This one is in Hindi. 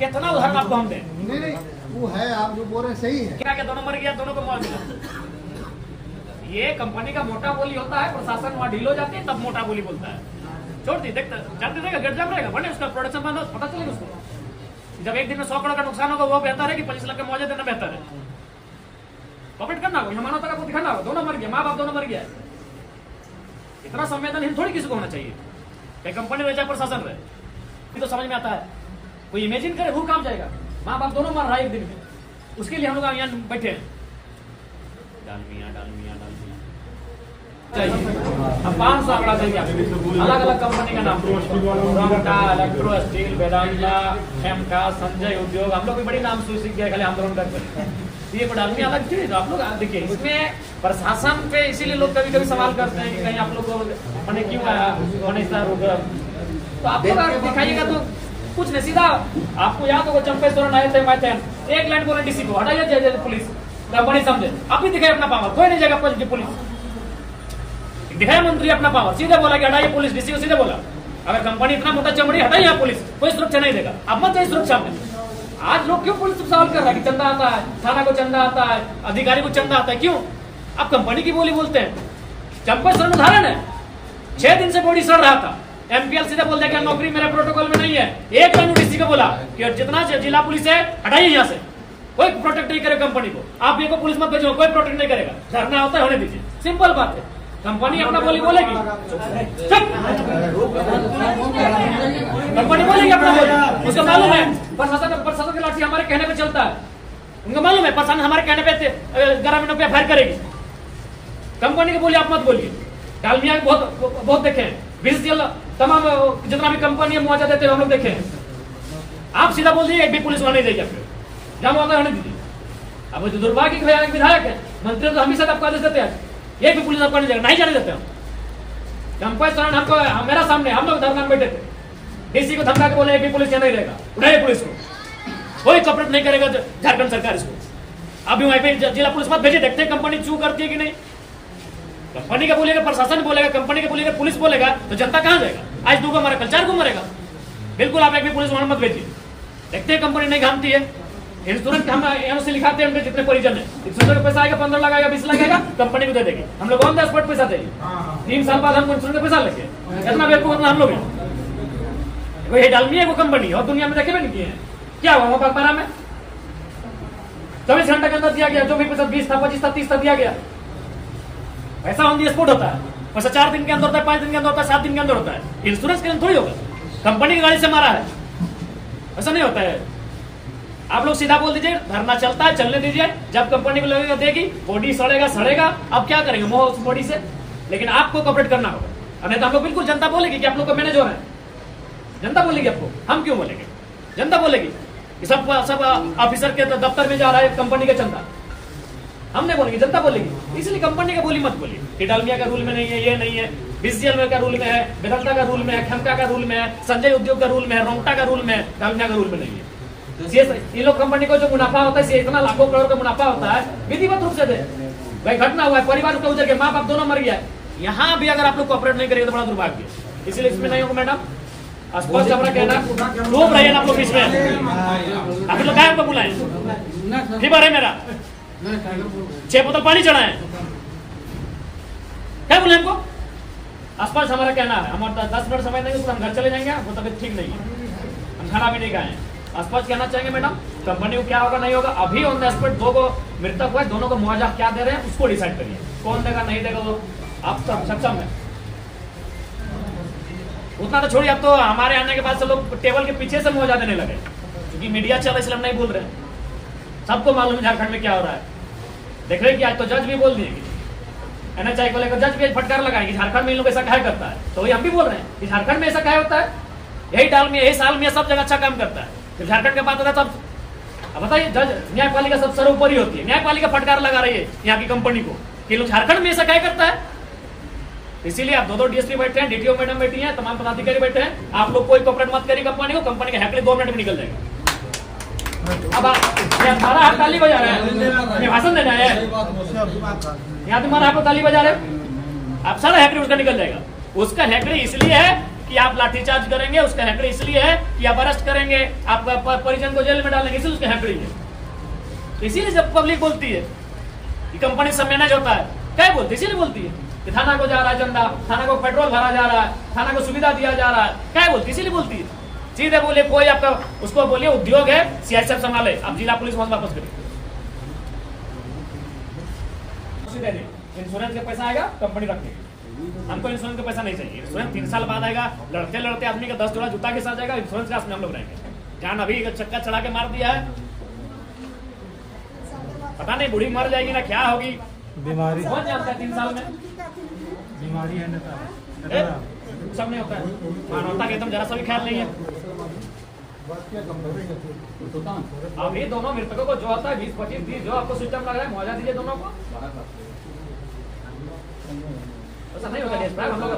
कितना उदाहरण आपको हम दें? नहीं, वो है, आप जो बोल रहे हैं सही है। क्या क्या दोनों मर गया, दोनों को मौत मिला। ये कंपनी का मोटा बोली होता है, प्रशासन वहाँ ढील हो जाती है तब मोटा बोली बोलता है। छोड़ दी, देखते जानते रहेगा, गेट जाम रहेगा, बने उसका प्रोडक्शन बंद हो, पता चलेगा उसको। जब एक दिन में 100 करोड़ का नुकसान होगा वो बेहतर है कि 25 लाख का मुआवजा देना बेहतर है। कॉपरेट करना होगा, मानवता का दिखाना होगा। दोनों मर गया, माँ बाप दोनों मर गया। इतना संवेदनहीन थोड़ी किसी को होना चाहिए। चाहे कंपनी रहे चाहे प्रशासन रहे, तो समझ में आता है। कोई इमेजिन करे वो काम जाएगा। माँ बाप दोनों मर रहा है एक दिन में, उसके लिए हम लोग यहाँ बैठे हैं। डालमिया चाहिए, अब 500 आंकड़ा चाहिए। अलग अलग कंपनी का नाम, रोंगटा, इलेक्ट्रो स्टील, वेदांता, हेमका, संजय उद्योग, हम लोग भी बड़ी नाम सीख गए खाली आंदोलन करते। ये को डालमिया अलग चीज। आप लोग देखिए, इसमें प्रशासन पे इसीलिए लोग कभी कभी सवाल करते हैं कि कहीं आप लोग को मैंने क्यों आया, तो आप लोग दिखाइएगा तो कुछ नहीं, सीधा आपको याद होगा चंपेश्वर आए थे, एक लाइन बोले डीसी को हटाइए, पुलिस कंपनी समझे। आप भी दिखाए अपना पावर, कोई नहीं जाएगा पुलिस दिखाया। मंत्री अपना पावर सीधे बोला कि हटाइए पुलिस, डीसी को सीधे बोला अगर कंपनी इतना मोटा चमड़ी हटाइए आप, पुलिस कोई सुरक्षा नहीं देगा। अब मत जाइए सुरक्षा में। आज लोग क्यों पुलिस सवाल कर रहा है कि चंदा आता है, थाना को चंदा आता है, अधिकारी को चंदा आता है, क्यों? आप कंपनी की बोली बोलते हैं। चंपेश्वर में उदाहरण है, 6 दिन से बॉडी सड़ रहा था, एमपीएल सीधे बोल दिया कि नौकरी मेरे प्रोटोकॉल में नहीं है। एक लाइन डीसी को बोला कि जितना जिला पुलिस है हटाइए यहाँ से, कोई प्रोटेक्ट नहीं करे कंपनी को। आप ये को पुलिस मत भेजो, कोई प्रोटेक्ट नहीं करेगा। धरना होता है, होने दीजिए, सिंपल बात है। कंपनी अपना बोली बोलेगी, कंपनी बोलेगी अपना बोली, उसको मालूम है प्रशासन की लाठी हमारे कहने पे चलता है। उनको मालूम है प्रशासन हमारे कहने पे ग्रामीणों पे एफआईआर करेगी। कंपनी की बोली आप मत बोलिए। डालमिया बहुत देखे हैं, बीसीएल तमाम जितना भी कंपनी मुआवजा देते हैं हम लोग देखे हैं। आप सीधा बोल दिए एक भी पुलिस वहां नहीं जाएगी, आपको जहां मुआवजा होने दीजिए। अब जो दुर्भाग्य के विधायक है, मंत्री तो हमेशा आपको आदेश देते हैं एक भी पुलिस आपको नहीं जाएगा, नहीं जाने देते हम। चंपेश्वर हमको मेरा सामने हम लोग धरना में बैठे थे, डीसी को धमका के बोले एक भी पुलिस यहाँ नहीं रहेगा, उठाइए पुलिस को, कोई कॉपरेट नहीं करेगा झारखंड सरकार इसको। अभी वहीं पे जिला पुलिस मत भेजे, देखते हैं कंपनी चू करती है कि नहीं। कंपनी का बोलेगा, प्रशासन बोलेगा, कंपनी का बोलेगा, पुलिस बोलेगा, तो जनता कहां जाएगा? आज 2 को मारा, कल 4 को मरेगा। बिल्कुल आप एक भी पुलिस वहां मत भेजिए। देखते हैं कंपनी नहीं घामती है। इंश्योरेंस हम एनओसी लिखाते हैं, उनके जितने परिजन है, इंश्योरेंस का पैसा आएगा, 15 लाख आएगा, 20 लाख आएगा, कंपनी को दे देगी। हम लोग ऑन द स्पॉट पैसा देंगे। 3 साल बाद हमको इंश्योरेंस का पैसा लगे, इतना बेवकूफ हम लोग हैं। वही डालमिया को कंपनी और दुनिया में देखे भी नहीं किए हैं। क्या हुआ वहां पर में 24 घंटे के अंदर दिया गया, जो भी पैसा 20 था, 25 था, 30 था, दिया गया। ऐसा ऑन द स्पॉट होता है, पैसा 4 दिन के अंदर होता है, 5 दिन के अंदर होता है, 7 दिन के अंदर होता है। इंश्योरेंस के अंदर थोड़ी होगा, कंपनी की गाड़ी से मारा है, ऐसा नहीं होता है। आप लोग सीधा बोल दीजिए, धरना चलता है, चलने दीजिए। जब कंपनी को लगेगा देगी, बॉडी सड़ेगा सड़ेगा, अब क्या करेंगे मोह उस बॉडी से। लेकिन आपको कॉपरेट करना होगा, नहीं तो हम लोग बिल्कुल जनता बोलेगी कि आप लोग को मैनेज हो रहा है। जनता बोलेगी आपको, हम क्यों बोलेंगे? जनता बोलेगी कि सब ऑफिसर के दफ्तर में जा रहा है कंपनी का चंदा, हम नहीं बोलेंगे, जनता बोलेगी। इसलिए कंपनी का बोली मत बोलिए कि डालमिया का रूल में नहीं है, ये नहीं है, बीसीएल का रूल में है, वेदांता का रूल में है, खेमका का रूल में है, संजय उद्योग का रूल में है, रोंगटा का रूल में है, डालमिया का रूल में नहीं है। ये लोग कंपनी को जो मुनाफा होता है, इतना लाखों करोड़ का मुनाफा होता है, विधिवत रूप से दे। भाई घटना हुआ है, परिवार का उजर के, माँ बाप दोनों मर गया है, यहाँ भी अगर आप लोग कोऑपरेट नहीं करेंगे तो बड़ा दुर्भाग्य। इसलिए इसमें नहीं होगा मैडम, स्पष्ट अपना कहना, रोक रहे हैं आप लोग इसमें। आप लोग गायब को बुलाएं, फीवर है मेरा, 6 बोतल पानी चढ़ाए, क्या बोले हमको? स्पष्ट हमारा कहना है, हमारा 10 मिनट समय देंगे, हम घर चले जाएंगे, वो तबियत ठीक नहीं है, हम खाना भी नहीं खाए। स्पष्ट कहना चाहेंगे मैडम, कंपनी को क्या होगा नहीं होगा, अभी ऑन द स्पॉट 2 को मृतक हुआ, दोनों को मुआवजा क्या दे रहे हैं उसको डिसाइड करिए, कौन देगा नहीं देगा, तो आप सब सक्षम है। उतना तो छोड़िए, अब तो हमारे आने के बाद से लोग टेबल के पीछे से मुआवजा देने लगे, क्योंकि मीडिया चल इसलिए हम नहीं बोल रहे हैं। सबको मालूम है झारखंड में क्या हो रहा है। देख रहे कि आज तो जज भी बोल दिए, एनएचआई को लेकर जज भी फटकार लगाएंगे, झारखंड में इन लोग ऐसा क्या करता है। तो वही हम भी बोल रहे हैं कि झारखंड में ऐसा क्या होता है, यही डालमिया, यही साल में सब जगह अच्छा काम करता है, फिर झारखंड के बात होता है सब। अब बताइए, जज न्यायपालिका सब सर्वोपरि होती है, न्यायपालिका फटकार लगा रही है यहाँ की कंपनी को कि लोग झारखंड में ऐसा क्या करता है। इसीलिए आप 2 डीएसपी बैठे हैं, डीटीओ मैडम बैठी हैं, तमाम पदाधिकारी बैठे हैं। आप लोग कोई कॉपरेट मत करिए कंपनी को, कंपनी का हैकले 2 मिनट में निकल जाएगा। अब हमारा हाथ ताली बजा रहे हैं, भाषण देना है यहाँ तुम्हारा हाथ ताली बजा रहे, आप सारा हैकरे उसका निकल जाएगा। उसका हैकरे इसलिए है कि आप लाठीचार्ज करेंगे, उसका हैंकड़ी इसलिए है कि आप अरेस्ट करेंगे, आप परिजन को जेल में डालेंगे, इसलिए उसका हैंकड़ी है। इसीलिए जब पब्लिक बोलती है कि कंपनी सब मैनेज होता है, क्या बोलती है? इसीलिए बोलती है कि थाना को जा रहा है चंदा, थाना को पेट्रोल भरा जा रहा है, थाना को सुविधा दिया जा रहा है, क्या बोलती है? इसीलिए बोलती है। सीधे बोले कोई आपका उसको बोलिए उद्योग है, सीआई साहब संभाले, आप जिला पुलिस वापस करिए। इंश्योरेंस का पैसा आएगा कंपनी रख देगी, हमको इंश्योरेंस का पैसा नहीं चाहिए। इंश्योरेंस 3 साल बाद आएगा, लड़ते लड़ते आदमी का 10 जोड़ा जूता के साथ जाएगा, इंश्योरेंस का हम लोग रहेंगे। जान अभी चक्का चढ़ा के मार दिया है, पता नहीं बूढ़ी मर जाएगी ना क्या होगी, बीमारी कौन जानता है 3 साल में बीमारी है सब नहीं होता है। मानवता के एकदम जरा सा भी ख्याल नहीं है। अभी दोनों मृतकों को जो होता है 20-25 जो आपको सिस्टम लग रहा है मुआवजा दीजिए दोनों को। ऐसा नहीं होगा हम लोग